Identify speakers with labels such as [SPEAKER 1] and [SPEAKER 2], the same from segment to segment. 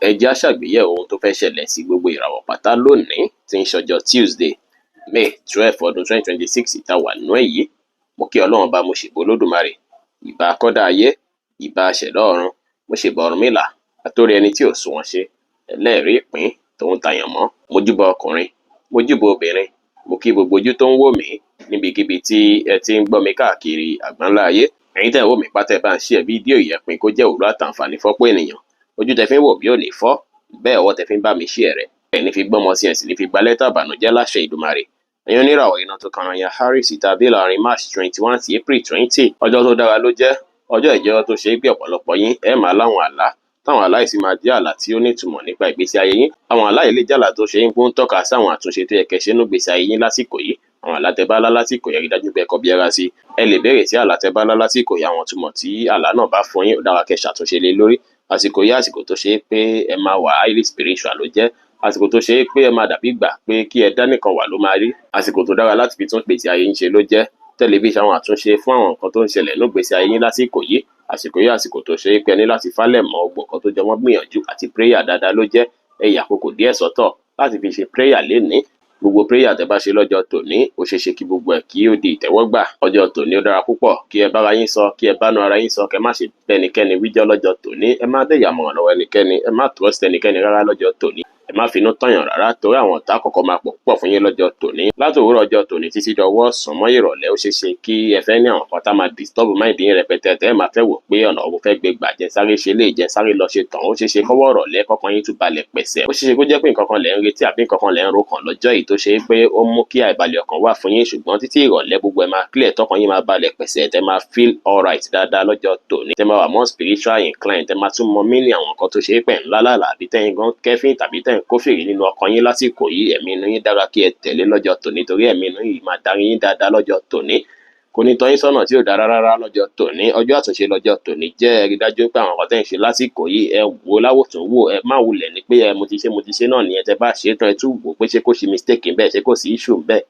[SPEAKER 1] ẹ jẹ́ á ṣàgbéyẹ̀wò ohun tó fẹ́ ṣẹlẹ̀ sí gbogbo ìràwọ̀ pátá lónìí tí ń ṣọjọ́ Tuesday May 12 ọdún 2026 tá wà nínú ẹ̀ yìí. Mo kí Ọlọ́run bá mo ṣèbà Olódùmarè, ìbà akọ́dá ayé, ìbà aṣẹ̀dá ọ̀run, mo ṣèbà Ọ̀rúnmìlà, atórí ẹni tí ò sunwọ̀n ṣe, ẹlẹ́rìí ìpín tòun tàyànmọ́, mo júbà ọkùnrin, mo júbà obìnrin, mo kí gbogbo ojú tó ń wò mí níbikíbi tí ẹ ti ń gbọ́ mi káàkiri àgbáńlá ayé. Ẹ̀yin tẹ́ ń wò mí pátá ẹ bá ń share fídíò yìí, ẹ pín kó jẹ́ òwúrọ̀ àtàǹfààní fọ́pọ̀ ènìyàn. Ojú tẹ fi ń wò mí ò ní fọ́, bẹ́ẹ̀ ọwọ́ tẹ fi ń bá mi share rẹ̀ ẹ̀ ní fi gbọ́mọ sí ẹ̀ sì ní fi gba lẹ́tà ìbànújẹ́ láṣẹ Ìdùmarè. Ẹ̀yin oníràwọ̀ iná tó kan yan Aries tàbí láàrin March 21 sí April 20. Ọjọ́ tó dára ló jẹ́, ọjọ́ ìjẹ́wọ́ tó ṣe é pé ọ̀pọ̀lọpọ̀ yín ẹ máa láwọn àlá, táwọn àlá yìí sì máa jẹ́ àlá tí ó nítumọ̀ nípa ìgbésí ayé yín. Àwọn àlá yìí lè jẹ́ àlá tó ṣe é pé ó ń tọ́ka sí àwọn àtúnṣe tó yẹ kẹ́ ṣe nínú ìgbésí ayé yín lásìkò yìí. Àwọn àlá tẹ́ bá lá lásìkò yẹ rí dájú pé ẹ kọbi ara sí. Ẹ lè béèrè sí àlá tẹ́ bá lá lásìkò yìí, àwọn ìtumọ̀ tí àlá náà bá fún yín ó dára kẹ́ ṣàtúnṣe lé lórí. Àsìkò yìí àsìkò tó ṣe é pé ẹ máa wà highly spiritual ló jẹ́. Àsìkò tó ṣe é pé ẹ máa dàbí gbà pé kí ẹ dá nìkan wà ló máa rí. Àsìkò tó dára láti fi tún ìgbésí ayé yín ṣe ló jẹ́. Tẹlifíṣàn àwọn àtúnṣe fún àwọn nǹkan tó ń ṣẹlẹ̀ nínú ìgbésí ayé yín lásìkò yìí. Àsìkò yìí àsìkò tó ṣe é pé ẹ ní láti fálẹ̀ mọ́ ọgbọ̀n kan tó jọ mọ́ gbìyànjú àti prayer dáadáa ló jẹ́. Ẹ yà àkókò díẹ̀ sọ́tọ̀ láti fi ṣe prayer lénìí. Gbogbo prayer tẹ́ bá ṣe lọ́jọ́ tòní ó ṣeéṣe kí gbogbo ẹ̀ kí ó di ìtẹ́wọ́gbà. Ọjọ́ tòní ó dára púpọ̀ kí ẹ bára yín sọ, kí ẹ bánu ara yín sọ, kẹ́ má ṣe bẹ́nikẹ́ni wíjọ́ lọ́jọ́ tòní. Ẹ má dẹ̀yà mọ̀ràn lọ́wọ́ ẹnikẹ́ni, ẹ má trust ẹnikẹ́ni rárá lọ́jọ́ tòní. Ẹ má finú tọ̀yàn rárá torí àwọn ọ̀tá kọ̀ọ̀kan máa pọ̀ púpọ̀ fún yín lọ́jọ́ tòní. Láti òwúrọ̀ ọjọ́ tòní títí dọwọ́ ọ̀sán mọ́ ìrọ̀lẹ́ ó ṣeéṣe kí ẹ fẹ́ ní àwọn kan tá máa disturb mind yín rẹpẹtẹ tẹ́ ẹ máa fẹ́ wò pé ọ̀nà òun fẹ́ gbé gbà jẹ́ sáré ṣe lè jẹ́ sáré lọ ṣe tàn. Ó ṣeéṣe kọ́wọ́ ìrọ̀lẹ́ kọ́kàn yín tún balẹ̀ pẹ̀sẹ̀. Ó ṣeéṣe kó jẹ́ pé nǹkan kan lẹ̀ ń retí àbí nǹkan kan lẹ̀ ń ro kàn lọ́jọ́ yìí tó ṣe é pé ó mú kí àìbalẹ̀ ọkàn wà fún yín, ṣùgbọ́n títí ìrọ̀lẹ́ gbogbo ẹ máa clear tọkàn yín máa balẹ̀ pẹ̀sẹ̀ tẹ́ máa feel alright dáadáa lọ́jọ́ tòní. Tẹ́ máa wà more spiritual inclined, tẹ́ máa tún mọ meaning àwọn nǹkan tó ṣe é pẹ̀ ńlá lálà àbí tẹ́yin gan kẹ́fín tàbí tẹ́yin kófìrí nínú ọkàn yín lásìkò yìí. Ẹ̀mí inú yín dára kí ẹ tẹ̀lé lọ́jọ́ tòní torí ẹ̀mí inú yìí máa darí yín dáadáa lọ́jọ́ tòní. Kò ní tọ́ yín sọ́nà tí ò dára rárá lọ́jọ́ tòní. Ọjọ́ àtúnṣe lọ́jọ́ tòní jẹ́ ẹ rí dájú pé àwọn nǹkan tẹ́ ń ṣe lásìkò yìí ẹ wò láwòtún wò, ẹ má wulẹ̀ ní pé ẹ mo ti ṣe náà nìyẹn. Tẹ́ bá ṣe é tán ẹ tún wò pé ṣé kò sí mistake bẹ́ẹ̀, ṣé kò sí issue bẹ́ẹ̀,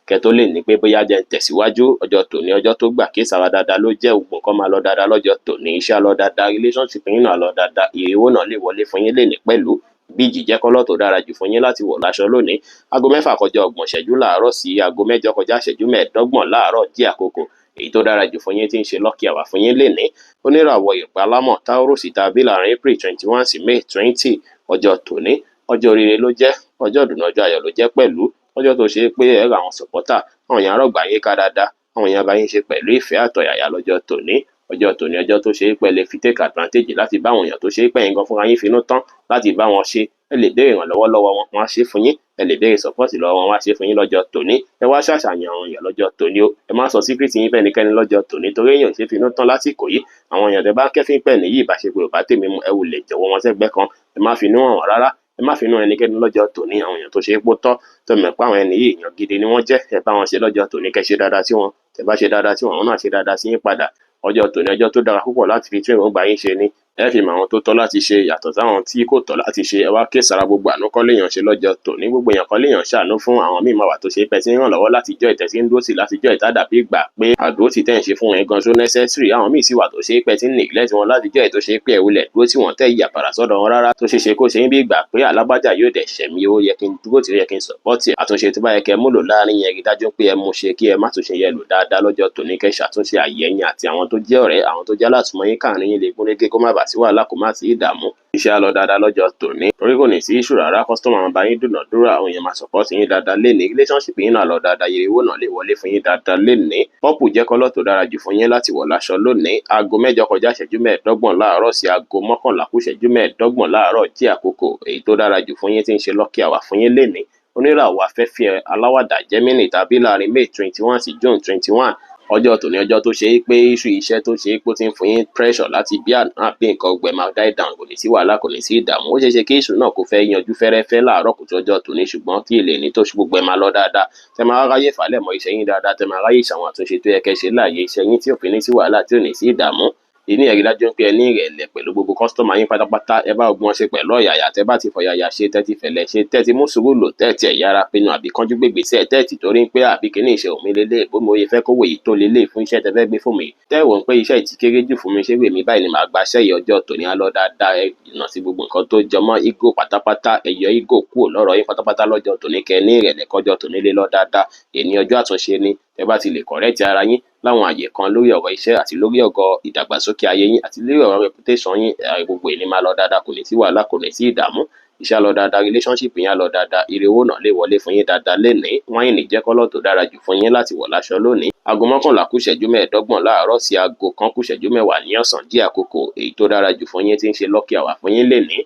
[SPEAKER 1] kẹ́ tó lè ní pé bóyá jẹ́ ń tẹ̀síwájú. Ọjọ́ tòní ọjọ́ tó gbà kí sára dáadáa ló jẹ́, ògùn nǹkan máa lọ dáadáa lọ́jọ́ tòní, iṣẹ́ á lọ dáadáa, relationship yín náà lọ dáadáa, ìrìwò náà lè wọlé fún yín lénìí pẹ̀lú. Bíjì jẹ́ kọ́lọ́ tó dára jù fún yín láti wọ̀ láṣọ lónìí. Aago 6 kọjá 30 ìṣẹ́jú láàárọ̀ sí aago 8 kọjá ìṣẹ́jú 25 láàárọ̀ jẹ́ àkókò èyí tó dára jù fún yín tí ń ṣe lucky hour fún yín lénìí. Oníràwọ̀ ìpálámọ̀ Taurus tàbí láàrin April 21 sí May 20. Ọjọ́ tòní ọjọ́ oríire ló jẹ́, ọjọ́ ìdùnnú ọjọ́ ayọ̀ ló jẹ́ pẹ̀lú. Ọjọ́ tó ṣe é pé ẹ ra àwọn supporter, àwọn èèyàn rọ̀gbà yín ká dáadáa, àwọn èèyàn bá yín ṣe pẹ̀lú ìfẹ́ àtọ̀yàyà lọ́jọ́ tòní. Ọjọ́ tòní ọjọ́ tó ṣe é pé lè fi take advantage láti bá àwọn èèyàn tó ṣe é pé yín gan fúnra yín finú tán láti bá wọn ṣe. Ẹ lè béèrè ìrànlọ́wọ́ lọ́wọ́ wọn, wọ́n á ṣe fún yín. Ẹ lè béèrè support lọ́wọ́ wọn, wọ́n á ṣe fún yín lọ́jọ́ tòní. Ẹ wá ṣàṣàyàn àwọn èèyàn lọ́jọ́ tòní o. Ẹ má sọ secret yín bẹ́ẹ̀ nikẹ́ni lọ́jọ́ tòní torí èèyàn ṣe finú tán lásìkò yìí. Àwọn èèyàn tẹ́ bá kẹ́fín pẹ̀ nìyí ìbáṣepọ̀ ò bá tèmi mu, ẹ wulẹ̀ jọ̀wọ́ wọn sẹ́gbẹ́ kan. Ẹ má finú hàn wọ́n rárá, ẹ má finú ẹnikẹ́ni lọ́jọ́ tòní. Àwọn èèyàn tó ṣe é pó tọ́ tó mọ̀ pé àwọn ẹni yìí èèyàn gidi ni wọ́n jẹ́. Ẹ bá wọn ṣe lọ́jọ́ tòní, kẹ́ ṣe dáadáa sí wọn. Tẹ́ bá ṣe dáadáa sí wọn, àwọn náà ṣe dáadáa sí yín padà. Ọjọ́ tòní ọjọ́ tó dára púpọ̀ láti fi tún èròǹgbà yín ṣe ni. Ẹ fi mọ àwọn tó tọ́ láti ṣe yàtọ̀ sáwọn tí kò tọ́ láti ṣe. Ẹ wá ké sára gbogbo àánú kọ́ léèyàn ṣe lọ́jọ́ tòní. Gbogbo èèyàn kọ́ léèyàn ṣàánú fún. Àwọn míì máa wà tó ṣe pẹ́ sí ràn lọ́wọ́ láti jọ́ ìtẹ̀sí ń dúró sí láti jọ́ ìta dàbí ìgbà pé àdúró ti tẹ̀ ń ṣe fún ẹ̀ gan so necessary. Àwọn míì sì wà tó ṣe pẹ́ tí ń neglect wọn láti jọ́ ìtó ṣe pé ẹ̀ wulẹ̀ dúró tí wọ́n tẹ̀ ìyà padà sọ́dọ̀ wọn rárá tó ṣe kó ṣe ń bí ìgbà pé alágbájá yóò dẹ̀ ṣẹ̀mí ó yẹ kí n dúró tí ó yẹ kí n support ẹ̀. Àtúnṣe tó bá yẹ kẹ́ múlò láàrin yẹn rí dájú pé ẹ mú ṣe kí ẹ má tún ṣe yẹ lò dáadáa lọ́jọ́ tòní. Kẹ́ ṣàtúnṣe àyẹ̀yìn àti àwọn tó jẹ́ ọ̀rẹ́, àwọn tó jẹ́ alátùmọ̀ yín káàrin yín lè gúnrégé kó má bàa sí wàhálà, kó má sí ìdààmú. Iṣẹ́ á lọ dáadáa lọ́jọ́ tòní torí kò ní sí issue rárá. Customer máa bá yín dúnàdúrà, àwọn èèyàn máa support yín dáadáa lénìí. Relationship yín náà lọ dáadáa, ìrìwò náà lè wọlé fún yín dáadáa lénìí. Purple jẹ́ kọ́lọ́ tó dára jù fún yín láti wọ̀ láṣọ lónìí. Aago 8 kọjá ìṣẹ́jú 25 láàárọ̀ sí aago 11 kù ìṣẹ́jú 25 láàárọ̀ jẹ́ àkókò èyí tó dára jù fún yín tí ń ṣe lucky hour fún yín lénìí. Oníràwọ̀ afẹ́fẹ́ aláwàdà Gemini tàbí láàrin May 21 sí June 21. Ọjọ́ tòní ọjọ́ tó ṣe é pé issue iṣẹ́ tó ṣe é pé ó ti ń fún yín pressure láti bí àbí nǹkan ọgbẹ́ máa die down, kò ní sí wàhálà, kò ní sí ìdààmú. Ó ṣeéṣe kí issue náà kó fẹ́ yanjú fẹ́rẹ́fẹ́ láàárọ̀ kùtù ọjọ́ tòní, ṣùgbọ́n kí ilé ní tó ṣe gbogbo ẹ̀ máa lọ dáadáa. Tẹ́ máa ráyè fàlẹ̀ mọ́ iṣẹ́ yín dáadáa, tẹ́ máa ráyè ṣàwọn àtúnṣe tó yẹ kẹ́ ṣe láàyè iṣẹ́ yín tí ò fi ní sí wàhálà tí ò ní sí ìdààmú. ìní ẹ̀rí dájú pé ẹ ní ìrẹ̀lẹ̀ pẹ̀lú gbogbo kọ́sítọ́mà yín pátápátá. Ẹ bá gbọ́n ṣe pẹ̀lú ọ̀yàyà, tẹ́ bá ti fọ̀yàyà ṣe, tẹ́ ti fẹ̀lẹ̀ ṣe, tẹ́ ti mú sùúrù lò, tẹ́ ti yára pinnu àbí kánjú gbégbèsè, tẹ́ ti torí pé àbí kíní iṣẹ́ òmí lélẹ̀ bó mo yẹ fẹ́ kówó yìí tó lélẹ̀ fún iṣẹ́ tẹ́ fẹ́ gbé fún mi. Tẹ́ wò pé iṣẹ́ ti kéré jù fún mi, ṣé wèmí báyìí ni màá gba iṣẹ́ yìí ọjọ́ tòní á lọ dáadáa. Ẹ jìnnà sí gbogbo nǹkan tó jọmọ́ ego pátápátá. Ẹ yọ ego kúrò lọ́rọ̀ yín pátápátá lọ́jọ́ tòní, kẹ́ ní ìrẹ̀lẹ̀ kọjọ́ tòní lé lọ dáadáa. Èní ọjọ́ àtúnṣe ni. Tẹ́ bá ti lè correct ara yín láwọn àyè kan lórí ọ̀rọ̀ iṣẹ́ àti lórí ọ̀rọ̀ ìdàgbàsókè ayé yín àti lórí ọ̀rọ̀ reputation yín, gbogbo èní máa lọ dáadáa, kò ní sí wàhálà, kò ní sí ìdààmú. Iṣẹ́ á lọ dáadáa, relationship yín á lọ dáadáa, ire owó náà lè wọlé fún yín dáadáa lénìí. Wáìnì jẹ́ kọ́lọ̀ tó dára jù fún yín láti wọ̀ láṣọ lónìí. Aago 11 kù ìṣẹ́jú 15 láàárọ̀ sí aago 1 kù ìṣẹ́jú 10 ní ọ̀sán jẹ́ àkókò èyí tó dára jù fún yín tí ń ṣe lucky hour fún yín lénìí.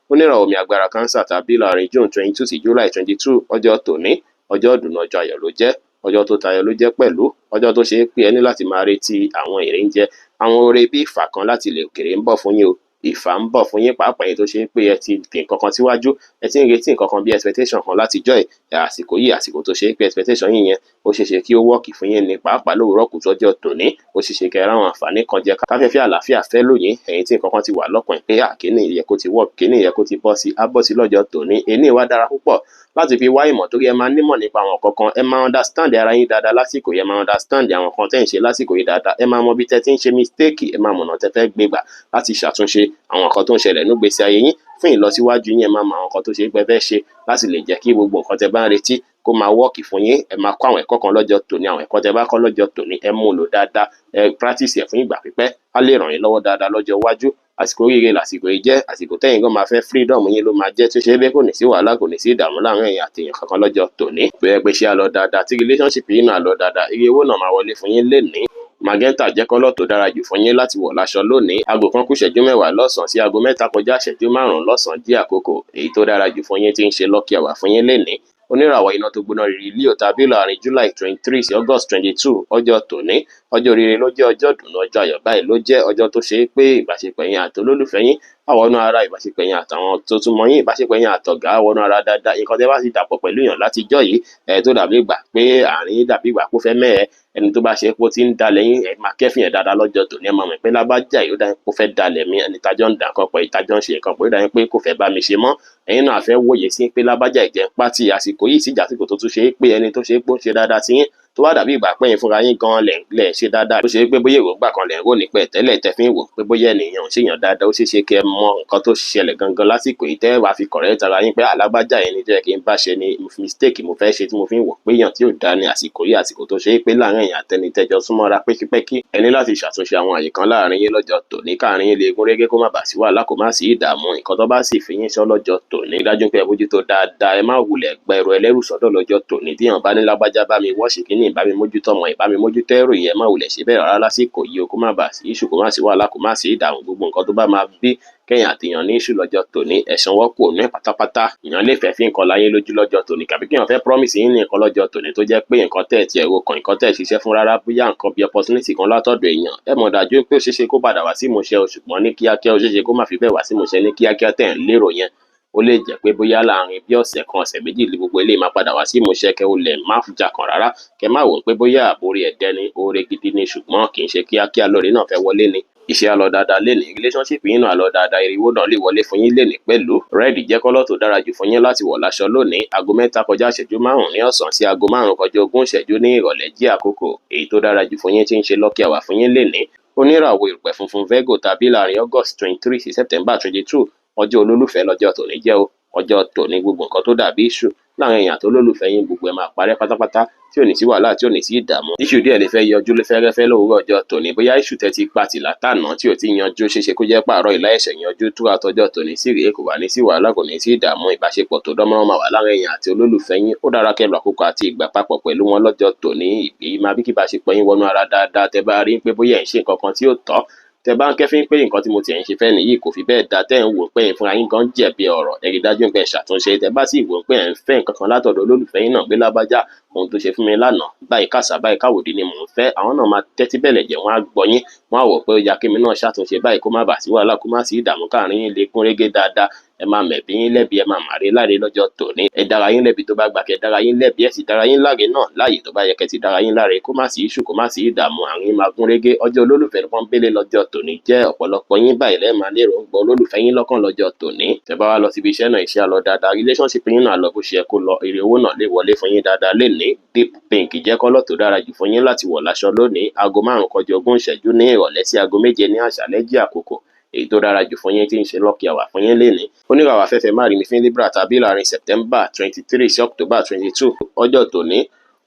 [SPEAKER 1] Oníràwọ̀ omi agbára cancer tàbí láàrin June 22 sí July 22 ọjọ́ tòní, ọjọ́ ìdùnnú, ọjọ́ ayọ̀ ló jẹ́, ọjọ́ tó tayọ ló jẹ́ pẹ̀lú, ọjọ́ tó ṣe é pé ẹ ní láti máa retí àwọn èrè ń jẹ, àwọn oore bí ìfà kan láti ilẹ̀ òkèèrè ń bọ̀ fún yín o. Ìfà ń bọ̀ fún yín pàápàá yín tó ṣe é pé ẹ ti fi nǹkan kan síwájú, ẹ ti ń retí nǹkan kan bí expectation kan láti jọ́ ẹ̀. Àsìkò yìí, àsìkò tó ṣe é pé expectation yín yẹn ó ṣe é ṣe kí ó wọ́ọ̀kì fún yín ní pàápàá lówùúrọ̀ kùtù ọjọ́ tòní. Ó ṣe é ṣe kẹ́ ẹ ráwọn àǹfààní kan jẹ, káfẹ́fẹ́ àlàáfíà fẹ́ lóyìn ẹ̀yin tí nǹkan kan ti wà lọ́kàn pé kíní yẹ kó ti wọ́ọ̀kì, kíní yẹ kó ti bọ́ sí, á bọ́ sí lọ́jọ́ tòní. Èní wá dára púpọ̀ láti fi wá ìmọ̀ torí ẹ máa nímọ̀ nípa àwọn kankan, ẹ máa understand ara yín dáadáa lásìkò yìí, ẹ máa understand àwọn kan tẹ́ ń ṣe lásìkò yìí dáadáa, ẹ máa mọ bí tẹ́ ti ń ṣe mistake, ẹ máa mọ̀nà tẹ́ fẹ́ gbé gbà láti ṣàtúnṣe àwọn nǹkan tó ń ṣẹlẹ̀ nígbésí ayé yín fún ìlọsíwájú yín. Ẹ máa mọ àwọn nǹkan tó ṣe é pé fẹ́ ṣe láti lè jẹ́ kí gbogbo nǹkan tẹ́ bá ń retí kó máa wọ́ọ̀kì fún yín. Ẹ máa kọ́ àwọn ẹ̀kọ́ kan lọ́jọ́ tòní, àwọn ẹ̀kọ́ tẹ́ bá kọ́ lọ́jọ́ tòní ẹ mú lò dáadáa, ẹ practice ẹ̀ fún ìgbà pípẹ́, á lè ràn yín lọ́wọ́ dáadáa lọ́jọ́ iwájú. Àsìkò oríire làsìkò yìí jẹ́, àsìkò tẹ́yìn gan máa fẹ́ freedom yín ló máa jẹ́, tó ṣe é pé kò ní sí wàhálà, kò ní sí ìdààmú láàárín ẹ̀yin àti èèyàn kankan lọ́jọ́ tòní. Bẹ́ẹ̀ pé ṣé á lọ dáadáa, tí relationship yín náà lọ dáadáa, ire owó náà máa wọlé fún yín lénìí. Magenta jẹ́ kọ́lọ̀ tó dára jù fún yín láti wọ̀ láṣọ lónìí. Aago 1 kù ìṣẹ́jú 10 lọ́sàn-án sí aago 3 kọjá ìṣẹ́jú 5 lọ́sàn-án jẹ́ àkókò èyí tó dára jù fún yín tí ń ṣe lucky hour fún yín lénìí. Oníràwọ̀ iná tó gbóná riri Leo tàbí láàrin July 23 sí August 22 ọjọ́ tòní, ọjọ́ rere ló jẹ́, ọjọ́ ìdùnnú, ọjọ́ ayọ̀ báyìí ló jẹ́, ọjọ́ tó ṣe é pé ìbáṣepọ̀ yín àti olólùfẹ́ yín àwọnú ara, ìbáṣepọ̀ yín àtàwọn tó tún mọ̀ yín, ìbáṣepọ̀ yín àtọ̀gá àwọnú ara dáadáa. Nǹkan tẹ́ bá ti dàpọ̀ pẹ̀lú èèyàn látijọ́ yìí tó dàbí ìgbà pé àárín dàbí ìgbà kó fẹ́ mẹ́ẹ̀, ẹni tó bá ṣe pé ó ti ń dalẹ̀ yín, ẹ máa kẹ́fìn ẹ̀ dáadáa lọ́jọ́ tòní. Ẹ máa mọ̀ pé lágbájá yìí ó dá kó fẹ́ dalẹ̀ mí, ẹni tájọ́ ń dà nǹkan pọ̀, ìtajọ́ ń ṣe nǹkan pọ̀, ó dá pé kò fẹ́ bá mi ṣe mọ́. Ẹ̀yin náà fẹ́ wòye sí pé lágbájá ìjẹ́ pátì àsìkò yìí sí ìjàsìkò tó tún ṣe é pé ẹni tó ṣe é pé ó ń ṣe dáadáa sí yín tó wá dàbí ìgbà pẹ́yìn fúnra yín gan lẹ̀ ṣe dáadáa, tó ṣe é pé bóyá èròǹgbà kan lẹ̀ ń rò nípa tẹ́lẹ̀ tẹ́ fi ń wò pé bóyá ènìyàn ń ṣèyàn dáadáa, ó ṣeé ṣe kẹ́ ẹ mọ nǹkan tó ṣẹlẹ̀ gangan lásìkò yìí tẹ́ wàá fi correct ara yín pé alágbájá yẹn ni jẹ́ kí n bá ṣe ni mistake mo fẹ́ ṣe tí mo fi ń wò pé èèyàn tí ò dá ní àsìkò yìí, àsìkò tó ṣe é pé láàárín èèyàn àtẹni tẹ́jọ súnmọ́ra pẹ́kípẹ́kí. Ẹ ní láti ṣàtúnṣe àwọn àyè kan láàárín yín lọ́jọ́ tòní káàárín yín lè gún régé kó má bàa sí wàhálà, kó má sí ìdààmú. Nǹkan tó bá sì fi yín sọ lọ́jọ́ tòní dájú pé ẹ bójútó dáadáa, ẹ má wulẹ̀ gba ẹrù ẹlẹ́rù sọ́dọ̀ lọ́jọ́ tòní. Tí èèyàn bá ní lágbájá bá mi wọ́ọ̀ṣì kíní, ìbá mi mójútó ọmọ, ìbá mi mójútó ẹrù yìí, ẹ má wulẹ̀ ṣe bẹ́ẹ̀ rárá lásìkò yìí o, kó má bàa sí iṣu, kó má sí wàhálà, kó má sí ìdààmú. Gbogbo nǹkan tó bá máa bí kẹ́yìn àtìyàn ní iṣu lọ́jọ́ tòní ẹ̀sán wọ́pọ̀ òun ẹ̀ pátápátá. Èèyàn lè fẹ́ fi nǹkan láyé lójú lọ́jọ́ tòní, kàbí kí èèyàn fẹ́ promise yín ní nǹkan lọ́jọ́ tòní tó jẹ́ pé nǹkan tẹ̀ ti ẹ̀rọ kan, nǹkan tẹ̀ ṣiṣẹ́ fún rárá, bóyá nǹkan bí opportunity kan látọ̀dọ̀ èèyàn. Ẹ mọ̀ dájú pé ó ṣeéṣe kó padà wá sí ìmúṣẹ, ṣùgbọ́n ní kíákíá ó ṣeéṣe kó má fi bẹ́ẹ̀ wá sí ìmúṣẹ ní kíákíá tẹ̀ ń lérò yẹn. Ó lè jẹ́ pé bóyá láàárín bí ọ̀sẹ̀ kan, ọ̀sẹ̀ méjì lè gbogbo eléyìí máa padà wá sí ìmúṣẹ, kẹ́ ó lẹ̀ má jà kan rárá. Kẹ́ má wò pé bóyá àbórí ẹ̀dẹ́ ni oore gidi ni, ṣùgbọ́n kì í ṣe kíákíá lórí náà fẹ́ wọlé ni. Iṣẹ́ á lọ dáadáa lénìí, relationship yín náà á lọ dáadáa, iriwo náà lè wọlé fún yín lénìí pẹ̀lú. Red jẹ́ kọ́lọ̀ tó dára jù fún yín láti wọ̀ láṣọ lónìí. Aago 3 kọjá ìṣẹ́jú 5 ní ọ̀sán sí aago 5 kọjá 20 ìṣẹ́jú ní ìrọ̀lẹ́ jẹ́ àkókò èyí tó dára jù fún yín tí ń ṣe lucky hour fún yín lénìí. Oníràwọ̀ ìrùpẹ̀ funfun Virgo tàbí láàrin August 23 sí September 22 ọjọ́ olólùfẹ́ lọ́jọ́ tòní jẹ́ o. Ọjọ́ tòní gbogbo nǹkan tó dàbí iṣu láàrin èèyàn tó lólùfẹ́ yín gbogbo ẹ̀ máa parẹ́ pátápátá, tí ò ní sí wàhálà, tí ò ní sí ìdààmú. Iṣu díẹ̀ lè fẹ́ yọjú fẹ́rẹ́fẹ́ lówùúrọ̀ ọjọ́ tòní, bóyá iṣu tẹ́ ti pa tì látàná tí ò ti yanjú, ṣeéṣe kó jẹ́ pààrọ̀ ìlà ẹ̀ṣẹ̀ yanjú tó àtọjọ́ tòní sí rèé, kò wà ní sí wàhálà, kò ní sí ìdààmú. Ìbáṣepọ̀ tó dánmọ́rán máa wà láàrin èèyàn àti olólùfẹ́ yín. Ó dára kẹ́ lo àkókò àti ìgbà papọ̀ pẹ̀lú wọn lọ́jọ́ tòní. Èyí máa bí kí ìbáṣepọ̀ yín wọnú ara dáadáa. Tẹ́ bá rí pé bóyá ẹ̀ ń ṣe nǹkan kan tí ó tọ́, tẹ́ bá ń kẹ́fín pé nǹkan tí mo tiẹ̀ ń ṣe fẹ́ nìyí kò fi bẹ́ẹ̀ da, tẹ́ ń wò pé ìfúnra yín gan jẹ̀bi ọ̀rọ̀, ẹ rí dájú pé ẹ ṣàtúnṣe. Tẹ́ bá sì wò pé ẹ̀ ń fẹ́ nǹkan kan látọ̀dọ̀ olólùfẹ́ yín náà, gbé lágbájá ohun tó ṣe fún mi lánàá báyìí kàṣà báyìí káwòdì ni mò ń fẹ́, àwọn náà máa tẹ́tí bẹ̀lẹ̀ jẹ́, wọ́n á gbọ́ yín, wọ́n á wò pé ó yá kí mi náà ṣàtúnṣe báyìí kó má bàa sí wàhálà kó má sí ìdààmú káàrin yín lè gún régé dáadáa. Ẹ máa mẹ̀bí yín lẹ́bi, ẹ máa màre láre lọ́jọ́ tòní. Ẹ dára yín lẹ́bi tó bá gbà kẹ́ dára yín lẹ́bi, ẹ sì dára yín láre náà láàyè tó bá yẹ kẹ́ ti dára yín láre kó má sí ìṣù kó má sí ìdààmú àárín yín máa gún régé. Ọjọ́ olólùfẹ́ pọ́nbélé lọ́jọ́ tòní jẹ́ ọ̀pọ̀lọpọ̀ yín báyìí lẹ́ẹ̀ máa lérò ń gbọ́ olólùfẹ́ yín lọ́kàn lọ́jọ́ tòní. Tẹ́ bá wá lọ síbi iṣẹ́ náà, iṣẹ́ á lọ dáadáa, relationship yín náà lọ bó ṣe yẹ kó lọ, èrè owó náà lè wọlé fún yín dáadáa lénìí. Deep pink jẹ́ kọ́lọ̀ tó dára jù fún yín láti wọ̀ láṣọ lónìí. Aago 5:20 ní ìrọ̀lẹ́ sí aago 7 ní àṣálẹ́ jẹ́ àkókò èyí tó dára jù fún yín tí ń ṣe lucky hour fún yín lénìí. Oníràwọ̀ afẹ́fẹ́ má rí mi fún Libra tàbí láàrin September 23 sí October 22. Ọjọ́ tòní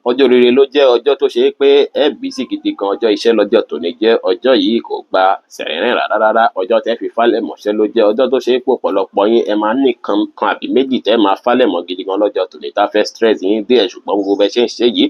[SPEAKER 1] ọjọ́ rere ló jẹ́, ọjọ́ tó ṣe é pé ẹ bísí gidi gan. Ọjọ́ iṣẹ́ lọ́jọ́ tòní jẹ́, ọjọ́ yìí kò gba sẹ̀rẹ̀rẹ̀ rárá. Ọjọ́ tẹ́ fi fálẹ̀ mọ́ṣẹ́ ló jẹ́, ọjọ́ tó ṣe é pé ọ̀pọ̀lọpọ̀ yín ẹ máa ní kan àbí méjì tẹ́ máa fálẹ̀ mọ́ gidi gan lọ́jọ́ tòní tá fẹ́ stress yín díẹ̀, ṣùgbọ́n gbogbo bẹ ṣe ń ṣe yìí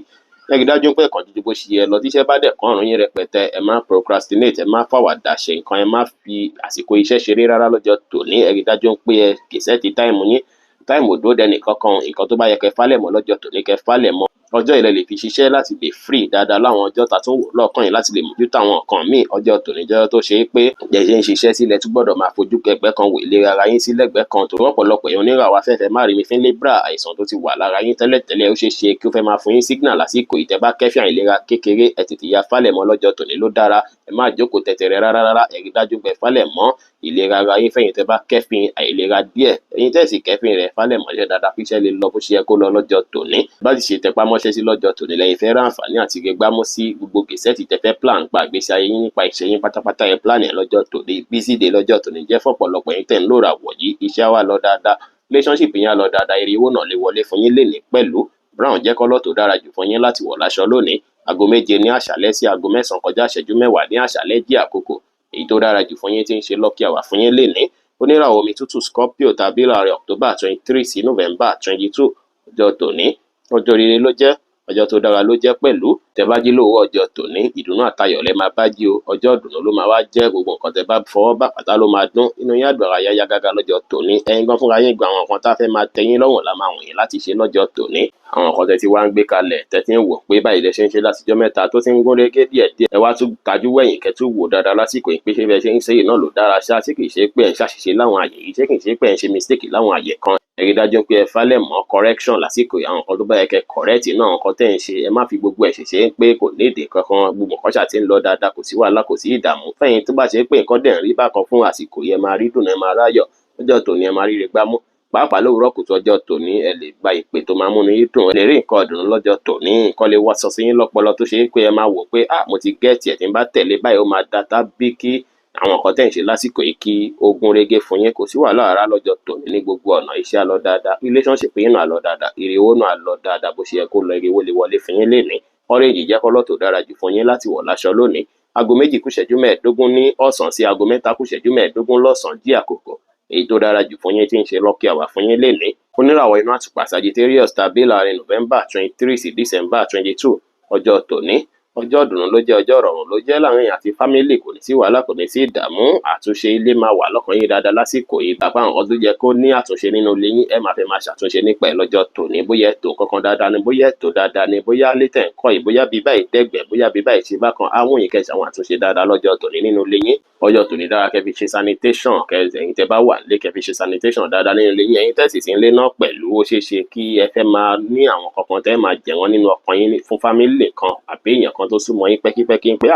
[SPEAKER 1] ẹ rí dájú pé ẹ̀kan jíjú bó ṣe yẹ lọ. Tíṣẹ́ bá dẹ̀ kán ọ̀run yín rẹpẹtẹ, ẹ má procrastinate, ẹ má fàwàdà ṣe nǹkan, ẹ má fi àsìkò iṣẹ́ ṣeré rárá lọ́jọ́ tòní. Ẹ rí dájú pé ẹ kìsẹ́ ti táìmù yín, táìmù òdó dẹnì kankan, nǹkan tó bá yẹ kẹ́ fálẹ̀ mọ́ lọ́jọ́ tòní kẹ́ fálẹ̀ mọ́. Ọjọ́ ilẹ̀ lè fi ṣiṣẹ́ láti lè free dáadáa láwọn ọjọ́ ta tún wò lọ́ọ̀kan yìí láti lè mójútó àwọn nǹkan míì. Ọjọ́ tòní jẹ́ tó ṣe é pé jẹ́jẹ́ ń ṣiṣẹ́ sílẹ̀ tún gbọ́dọ̀ máa fojú kẹgbẹ́ kan wò ìlera ara yín sí lẹ́gbẹ̀ẹ́ kan. Tó rọ́pọ̀lọpọ̀ èèyàn oníràwọ̀ afẹ́fẹ́ má rí mi fín Libra, àìsàn tó ti wà lára yín tẹ́lẹ̀tẹ́lẹ̀ ó ṣeé ṣe kí ó fẹ́ máa fún yín signal lásìkò ìtẹ́bá kẹ́fìn àìlera kékeré. Ẹ tètè ya fálẹ̀ mọ́ lọ́jọ́ tòní ló dára. Ẹ má jókòó tẹ̀tẹ̀rẹ̀ rárá. Ẹ rí dájú pé fálẹ̀ mọ́ ìlera ara yín fẹ́yìn tẹ́ bá kẹ́fìn àìlera díẹ̀. Ẹ̀yin tẹ́ sì kẹ́fìn rẹ̀ fálẹ̀ mọ́ṣẹ́ dáadáa kí iṣẹ́ lè lọ bó ṣe yẹ kó lọ lọ́jọ́ tòní. Bá ti ṣe tẹpá mọ́ṣẹ́ sí lọ́jọ́ tòní lẹ́yìn fẹ́ rán àǹfààní àti gbégbámú sí gbogbo gèsẹ́ ti tẹ́fẹ́ plan pa ìgbésí ayé yín nípa ìṣe yín pátápátá ẹ̀ plan ẹ̀ lọ́jọ́ tòní. Busy day lọ́jọ́ tòní jẹ́ fọ́pọ̀lọpọ̀ yín tẹ̀ ń lòrà wọ̀ yìí, iṣẹ́ wa lọ dáadáa, relationship yín á lọ dáadáa, èrè owó náà lè wọlé fún yín lénìí pẹ̀lú. Brown jẹ́ kọ́lọ̀ tó dára jù fún yín láti wọ̀ láṣọ lónìí. Aago 7 ní àṣálẹ́ sí aago 9:10 ní àṣálẹ́ jẹ́ àkókò èyí tó dára jù fún yín tí ń ṣe lucky hour fún yín lénìí. Oníràwọ̀ omi tútù Scorpio tàbí láàrin October 23 sí November 22. Ọjọ́ tòní ọjọ́ rere ló jẹ́, ọjọ́ tó dára ló jẹ́ pẹ̀lú. Tẹ́ bá jí lówó ọjọ́ tòní, ìdùnnú àtayọ̀ lẹ máa bá jí o. Ọjọ́ ìdùnnú ló máa wá jẹ́, gbogbo nǹkan tẹ́ bá fọwọ́ bá pátá ló máa dún, inú yín á dùn, ara yá yá gágá lọ́jọ́ tòní. Ẹ̀yin gan fúnra yín gba àwọn nǹkan tá fẹ́ máa tẹ́ yín lọ́rùn la máa wọ̀n yín láti ṣe lọ́jọ́ tòní. Àwọn nǹkan tẹ́ ti wá ń gbé kalẹ̀ tẹ́ ti ń wò pé báyìí lẹ ṣe ń ṣe látijọ́ mẹ́ta tó ti ń gún régé díẹ̀díẹ̀. Ẹ wá tún tajú wẹ̀yìn kẹ́ tún wò dáadáa lásìkò yìí pé ṣé bẹ́ẹ̀ ṣe ń ṣe yìí náà ló dára ṣá, tí kì í ṣe pé ẹ̀ ń ṣàṣìṣe láwọn àyè yìí, ṣé kì í ṣe pé ẹ̀ ń ṣe mistake láwọn àyè kan. Ẹ rí dájú pé ẹ fálẹ̀ mọ́ correction lásìkò yìí, àwọn nǹkan tó bá yẹ kẹ́ correct náà nǹkan tẹ́ ń ṣe, ẹ má fi gbogbo ẹ̀ ṣèṣe pé kò ní èdè kankan, gbogbo nǹkan ṣáà ti ń lọ dáadáa, kò sí wàhálà kò sí ìdààmú. Fẹ́yìn tó bá ṣe pé nǹkan dẹ̀ ń rí bákan fún àsìkò yìí, ẹ máa rí dùn, ẹ máa ráyọ̀ lọ́jọ́ tòní, ẹ máa ríre gbámú. Pàápàá lówùúrọ̀ kùtù ọjọ́ tòní ẹ lè gba ìpè tó máa múni yín dùn, ẹ lè rí nǹkan ìdùnnú lọ́jọ́ tòní, nǹkan lè wá sọ sí yín lọ́pọlọ tó ṣe é pé ẹ máa wò pé mo ti gẹ́ẹ̀tì ẹ̀ tí ń bá tẹ̀lé báyìí ó máa da tàbí kí àwọn nǹkan tẹ̀ ń ṣe lásìkò yìí kí ogun rege fún yín, kò sí wàhálà rárá lọ́jọ́ tòní ní gbogbo ọ̀nà. Iṣẹ́ á lọ dáadáa, relationship yín náà á lọ dáadáa, èrè owó náà á lọ dáadáa bó ṣe yẹ kó lọ, èrè owó lè wọlé fún yín lénìí. Orange jẹ́ kọ́lọ̀ tó dára jù fún yín láti wọ̀ láṣọ lónìí. Aago 2:15 ní ọ̀sán sí aago 3:15 lọ́sàn-án jí àkókò èyí tó dára jù fún yín tí ń ṣe lucky hour fún yín lénìí. Oníràwọ̀ inú àtùpà Sagittarius tàbí láàrin November 23 sí December 22. Ọjọ́ tòní ọjọ́ ìdùnnú ló jẹ́, ọjọ́ ìrọ̀rùn ló jẹ́ láàrin àti fámílì, kò ní sí wàhálà kò ní sí ìdààmú. Àtúnṣe ilé máa wà lọ́kàn yín dáadáa lásìkò yìí. Bàbá àwọn tó jẹ́ kó ní àtúnṣe nínú ilé yín ẹ máa fẹ́ máa ṣàtúnṣe nípa ẹ̀ lọ́jọ́ tòní. Bóyá ètò kankan dáadáa ni, bóyá ètò dáadáa ni, bóyá létẹ̀ ń kọ́ yìí, bóyá bí báyìí dẹ́gbẹ̀, bóyá bí báyìí ṣe bákan, àwọn yìí kẹsì àwọn àtúnṣe dáadáa lọ́jọ́ tòní nínú ilé yín. Ọjọ́ tòní dára kẹ́ fi ṣe sanitation, ẹ̀yin tẹ́ bá wà nílé kẹ́ fi ṣe sanitation dáadáa nínú ilé yín. Ẹ̀yin tẹ́ sì ti ń lé náà pẹ̀lú, ó ṣeé ṣe kí ẹ fẹ́ máa ní àwọn kankan tẹ́ máa jẹ wọ́n nínú ọkàn yín fún fámílì kan àbí èèyàn kan tó súnmọ́ yín pẹ́kípẹ́kí pé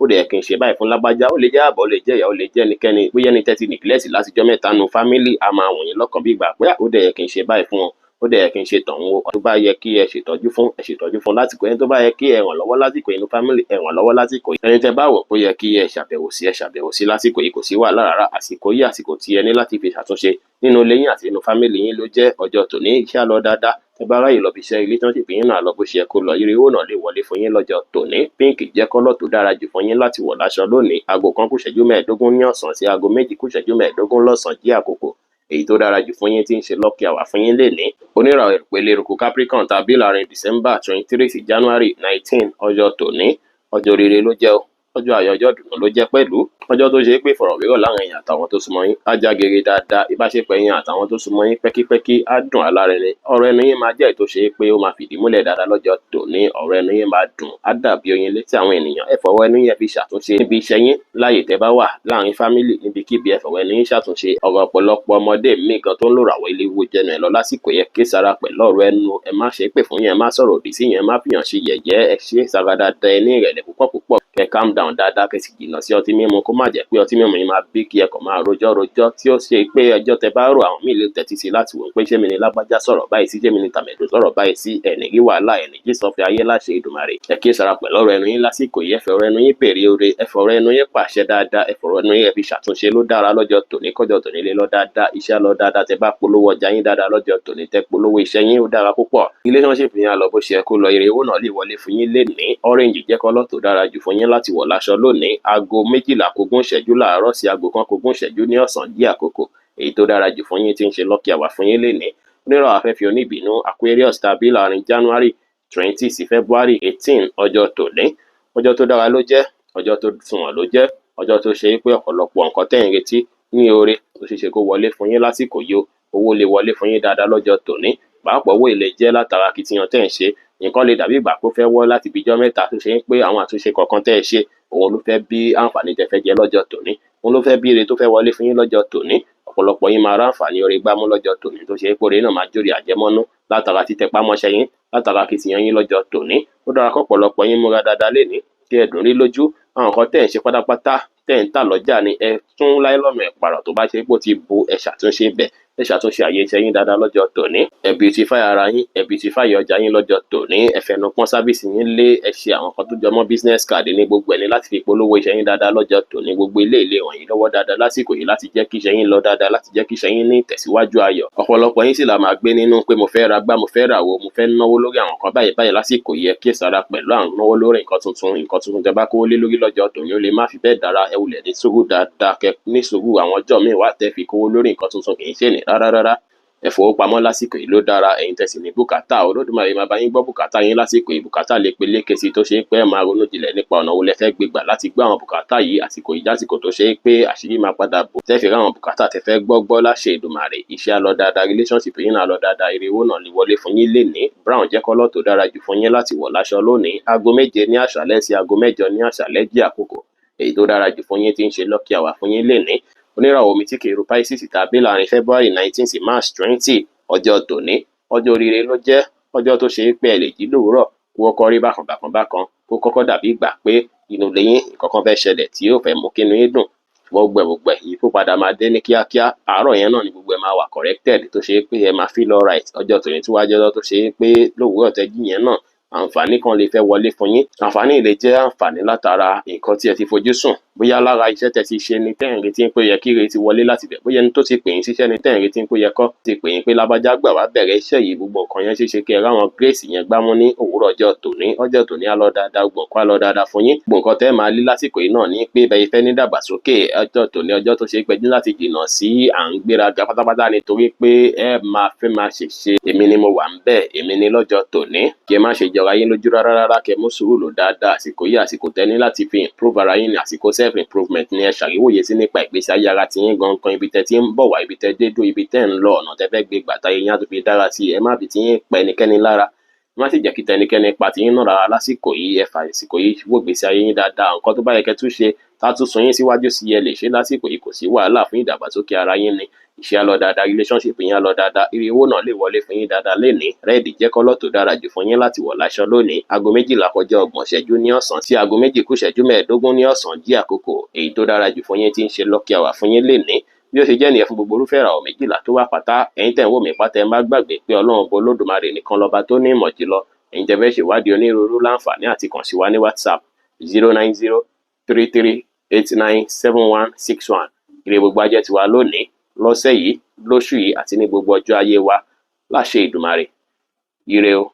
[SPEAKER 1] ó dẹ̀ kí n ṣe báyìí fún lágbájá, ó lè jẹ́ àbọ̀, ó lè jẹ́ ìyá, ó lè jẹ́ ẹnikẹ́ni, bóyá ẹni tẹ́tí nìgílẹ́sì látijọ́ mẹ́ta nu fámílì a máa wọ̀nyí lọ́kàn bí ìgbà pé ó dẹ̀ kí n ṣe báyìí fún wọn, ó dẹ̀ kí n ṣe tọ̀hún o. Tó bá yẹ kí ẹ ṣètọ́jú fún, ẹ ṣètọ́jú fún lásìkò yẹn. Tó bá yẹ kí ẹ ràn lọ́wọ́ lásìkò yẹn nu fámílì, ẹ ràn lọ́wọ́ lásìkò yẹn. Ẹni tẹ́ bá wò pé ó yẹ kí ẹ ṣàbẹ̀wò sí, ẹ ṣàbẹ̀wò sí lásìkò yìí, kò sí wàhálà rárá. Àsìkò yìí àsìkò tí ẹ ní láti fi ṣàtúnṣe nínú ilé yín àti nínú fámílì yín ló jẹ́. Ọjọ́ tòní iṣẹ́ á lọ dáadáa. Tẹ́ bá ráyè lọ bí iṣẹ́ relationship yín náà lọ bó ṣe yẹ kó lọ, ire owó náà lè wọlé fún yín lọ́jọ́ tòní. Pink jẹ́ kọ́lọ̀ tó dára jù fún yín láti wọ̀ láṣọ lónìí. Aago 1:15 ní ọ̀sán sí aago 2:15 lọ́sàn-án jí àkókò èyí tó dára jù fún yín tí ń ṣe lucky hour fún yín lénìí. Oníràwọ̀ ìpele eruku Capricorn tàbí láàrin December 23 sí January 19. Ọjọ́ tòní ọjọ́ rere ló jẹ́ o, ọjọ́ ayọ̀ ọjọ́ ìdùnnú ló jẹ́ pẹ̀lú ọjọ́ tó ṣe pé ìfọ̀rọ̀wérọ̀ láàrin ẹ̀yin àtàwọn tó súnmọ́ yín á já gere dáadáa, ìbáṣepọ̀ ẹ̀yin àtàwọn tó súnmọ́ yín pẹ́kípẹ́kí á dùn alárinrin, ọ̀rọ̀ ẹnu yín máa jẹ́ èyí tó ṣe pé ó máa fìdí múlẹ̀ dáadáa lọ́jọ́ tòní, ọ̀rọ̀ ẹnu yín máa dùn á dàbí oyin létí àwọn ènìyàn. Ẹ fọwọ́ ẹnu yín fi ṣàtúnṣe níbi iṣẹ́ yín, láàyè tẹ́ bá wà, láàrin fámílì, níbikíbi ẹ fọwọ́ ẹnu yín ṣàtúnṣe. Ọ̀rọ̀ ọ̀pọ̀lọpọ̀ ọmọdé míì gan tó ń lòrò àwọn ilé wo jẹnu ẹ̀ lọ lásìkò yẹ ké sára pẹ̀lú ọ̀rọ̀ ẹnu, ẹ má ṣe pè fún yẹn, ẹ má sọ̀rọ̀ òdì sí yẹn, ẹ má fìyàn ṣe yẹ̀yẹ́, ẹ ṣe sára dáadáa, ẹ ní ìrẹ̀lẹ̀ púpọ̀ kẹ calm down dáadáa, kẹ sì jìnnà sí ọtí mímu, kó má jẹ́ pé ọtí mímu yín máa bí kí ẹ kàn máa rojọ́ tí ó ṣe pé ẹjọ́ tẹ bá rò àwọn míì lè tẹ́tí sí láti wò pé ṣé mi ni lágbájá sọ̀rọ̀ báyìí sí, ṣé mi ni tàmẹ̀dò sọ̀rọ̀ báyìí sí, ẹ̀ní rí wàhálà, ẹ̀ní jí sọ fi ayé láṣẹ Èdùmàrè. Ẹ kí sara pẹ̀lú ọ̀rọ̀ ẹnu yín lásìkò yìí, ẹ fọ̀rọ̀ ẹnu yín béèrè oore, ẹ fọ̀rọ̀ ẹnu yín pàṣẹ dáadáa, ẹ fọ̀rọ̀ ẹnu yín fi ṣàtúnṣe ló dára lọ́jọ́ tòní, kọjọ́ tòní lé lọ dáadáa, iṣẹ́ lọ dáadáa, tẹ bá polówó ọjà yín dáadáa lọ́jọ́ tòní, tẹ polówó iṣẹ́ yín ó dára púpọ̀. Relationship yín á lọ bó ṣe kó lọ, ire owó náà lè wọlé fún yín lénìí. Orange jẹ́ kọ́lọ́ tó dára jù fún yín láti wọ̀ láṣọ lónìí. Aago 12 kógún ìṣẹ́jú láàárọ̀ sí aago 1 kógún ìṣẹ́jú ní ọ̀sán jẹ́ àkókò èyí tó dára jù fún yín tí ń ṣe lucky hour fún yín lénìí. Onírọ̀ afẹ́fẹ́ oníbínú Aquarius tàbí láàrin January 20 sí February 18 ọjọ́ tòní. Ọjọ́ tó dára ló jẹ́, ọjọ́ tó sunwọ̀n ló jẹ́, ọjọ́ tó ṣe pé ọ̀pọ̀lọpọ̀ nǹkan tẹ́ ń retí ní oore tó ṣeéṣe kó wọlé fún yín lásìkò yìí. Owó lè wọlé fún yín dáadáa lọ́jọ́ tòní, pàápàá owó ilé jẹ́ látara akitiyan tẹ́ ń ṣe. Nǹkan lè dàbí ìgbà kó fẹ́ wọ́ láti bíjọ́ mẹ́ta tó ṣe pé àwọn àtúnṣe kọ̀ọ̀kan tẹ́ ẹ ṣe òun ló fẹ́ bí àǹfààní tẹ́ fẹ́ jẹ lọ́jọ́ tòní, òun ló fẹ́ bí ire tó fẹ́ wọlé fún yín lọ́jọ́ tòní. Ọ̀pọ̀lọpọ̀ yín máa ráǹfààní oore gbámú lọ́jọ́ tòní tó ṣe pé oore náà máa jórí àjẹmọ́nú látara títẹpá mọ́ṣẹ́ yín, látara akitiyan yín lọ́jọ́ tòní. Ó dára kọ́pọ̀lọpọ̀ yín múra dáadáa lénìí kí ẹ dùn rí lójú. Àwọn nǹkan tẹ́ ẹ̀ ń ṣe pátápátá tẹ́ ń tà lọ́jà ni ẹ tún láìlọ́nà ẹ̀ pààrọ̀ tó bá ṣe pé ó ti bu ẹ ṣàtúnṣe bẹ̀, ẹ ṣàtúnṣe àyè iṣẹ́ yín dáadáa lọ́jọ́ tòní. Ẹ beautify ara yín, ẹ beautify ọjà yín lọ́jọ́ tòní. Ẹ fẹnu pọ́n sáfíìsì yín lé, ẹ ṣe àwọn kan tó jọmọ́ business card ní gbogbo ẹni láti fi polówó iṣẹ́ yín dáadáa lọ́jọ́ tòní. Gbogbo ilé wọ̀nyí lọ́wọ́ dáadáa lásìkò yìí láti jẹ́ kí iṣẹ́ yín lọ dáadáa, láti jẹ́ kí iṣẹ́ yín ní ìtẹ̀síwájú ayọ̀. Ọ̀pọ̀lọpọ̀ yín sì là máa gbé nínú pé mo fẹ́ ra gbá, mo fẹ́ rà wo, mo fẹ́ náwó lórí àwọn kan báyìí lásìkò yìí. Ẹ kíyèsára pẹ̀lú àwọn náwó lórí nǹkan tuntun tẹ́ bá kówó lé lórí lọ́jọ́ tòní ó lè má fi bẹ́ẹ̀ dára. Ẹ wulẹ̀ ní sùúrù dáadáa, kẹ ní sùúrù. Àwọn ọjọ́ míì wà tẹ́ fi kówó lórí nǹkan tuntun kì í ṣe ní rárá. Ẹ fowópamọ́ lásìkò yìí ló dára. Ẹ̀yin tẹ̀sí ní bùkátà, Olódùmarè máa bá yín gbọ́ bùkátà yín lásìkò yìí. Bùkátà lè peléke sí tó ṣe pé ẹ máa ronú jinlẹ̀ nípa ọ̀nà wo lẹ fẹ́ gbé gbà láti gbọ́ àwọn bùkátà yìí. Àsìkò yìí jásìkò tó ṣe pé àṣírí máa padà bò tẹ́ fi ráwọn bùkátà tẹ́ fẹ́ gbọ́ láṣẹ Èdùmàrè. Iṣẹ́ á lọ dáadáa, relationship yín náà lọ dáadáa, ire owó náà lè wọlé fún yín lénìí. Brown jẹ́ kọ́lọ́ tó dára jù fún yín láti wọ̀ láṣọ lónìí. Aago 7 ní àṣálẹ́ sí aago 8 ní àṣálẹ́ jẹ́ àkókò èyí tó dára jù fún yín tí ń ṣe lucky hour fún yín lénìí. Oníràwọ̀ omi tí kì í ru Pisces tàbí láàrin February 19 sí March 20 ọjọ́ tòní. Ọjọ́ oríire ló jẹ́, ọjọ́ tó ṣe pé ẹ lè jí lówùúrọ̀ kó kọ́kọ́ rí bákan kó kọ́kọ́ dàbí ìgbà pé inú ilé yín nǹkan fẹ́ ṣẹlẹ̀ tí yóò fẹ́ mú kínú yín dùn. Gbogbo ẹ̀ yìí kó padà máa dé ní kíákíá. Àárọ̀ yẹn náà ni gbogbo ẹ̀ máa wà corrected tó ṣe pé ẹ máa feel alright. Ọjọ́ tòní tí wàá jẹ́ ọjọ́ tó ṣe pé lówùúrọ̀ tẹ́jú yẹn náà àǹfààní kan lè fẹ́ wọlé fún yín. Àǹfààní lè jẹ́ àǹfààní látara nǹkan tí ẹ ti fojú sùn, bóyá lára iṣẹ́ tẹ́ ti ṣe ni tẹ́ ń retí pé yẹ kí ire ti wọlé láti bẹ̀, bóyá ẹni tó ti pè yín síṣẹ́ ni tẹ́ ń retí pé yẹ kọ́ ti pè yín pé lábájá gbà wá bẹ̀rẹ̀ iṣẹ́ yìí. Gbogbo nǹkan yẹn ṣeéṣe kí ẹ ráwọn grace yẹn gbámú ní òwúrọ̀ ọjọ́ tòní. Ọjọ́ tòní á lọ dáadáa, gbogbo nǹkan á lọ dáadáa fún yín. Gbogbo nǹkan tẹ́ máa lé lásìkò yìí náà ní pé bẹ́ẹ̀ fẹ́ ní dàgbàsókè. Ọjọ́ tòní ọjọ́ tó ṣe gbẹ́jú láti jìnnà sí à ń gbéraga pátápátá nítorí pé ẹ máa fẹ́ máa ṣèṣe èmi ni mo wà ń bẹ̀, èmi ni lọ́jọ́ tòní. Kí ẹ má ṣe jọra yín lójú rárá, kẹ mú sùúrù lò dáadáa. Àsìkò yìí àsìkò tẹ́ ní láti fi improve ara yín ni, àsìkò self improvement ni. Ẹ ṣàríwòye sí nípa ìgbésí ayé ara tí yín gangan, ibi tẹ́ ti ń bọ̀ wá, ibi tẹ́ dé dó, ibi tẹ́ ń lọ, ọ̀nà tẹ́ fẹ́ gbé gbàtà yín á tó fi dára sí. Ẹ má fi tí yín pa ẹnikẹ́ni lára, ẹ má sì jẹ́ kí tẹnikẹ́ni pa tí yín náà rárá lásìkò yìí. Ẹ fà àsìkò yìí wò ìgbésí ayé yín dáadáa. Nǹkan tó bá yẹ kẹ́ tún ṣe tá tún sún yín síwájú sí ẹ lè ṣe lásìkò yìí. Kò sí wàhálà fún ìdàgbàsókè ara yín ni. Iṣẹ́ á lọ dáadáa, relationship yín á lọ dáadáa, ire owó náà lè wọlé fún yín dáadáa lénìí. Rẹ́ẹ̀dì jẹ́ kọ́lọ́ tó dára jù fún yín láti wọ̀ láṣọ lónìí. Aago 12 kọjá 30 ìṣẹ́jú ní ọ̀sán sí aago 2 kù ìṣẹ́jú 15 ní ọ̀sán jẹ́ àkókò èyí tó dára jù fún yín tí ń ṣe lucky hour fún yín lénìí. Bí ó ṣe jẹ́ nìyẹn fún gbogbo irúfẹ́ ìràwọ̀ 12 tó wà pátá. Ẹ̀yin tẹ́ ń wò mí pátá ẹ má gbàgbé pé Ọlọ́run Olódùmarè nìkan lọ́ba tó ní ìmọ̀ jùlọ. Ẹ̀yin tẹ́ fẹ́ ṣèwádìí onírúurú láǹfààní àti kàn sí wa ní WhatsApp 09033897161. Ire gbogbo ajẹ́ tiwa lónìí, lọ́sẹ̀ yìí, lóṣù yìí àti ní gbogbo ọjọ́ ayé wa láṣẹ Èdùmàrè. Ire o.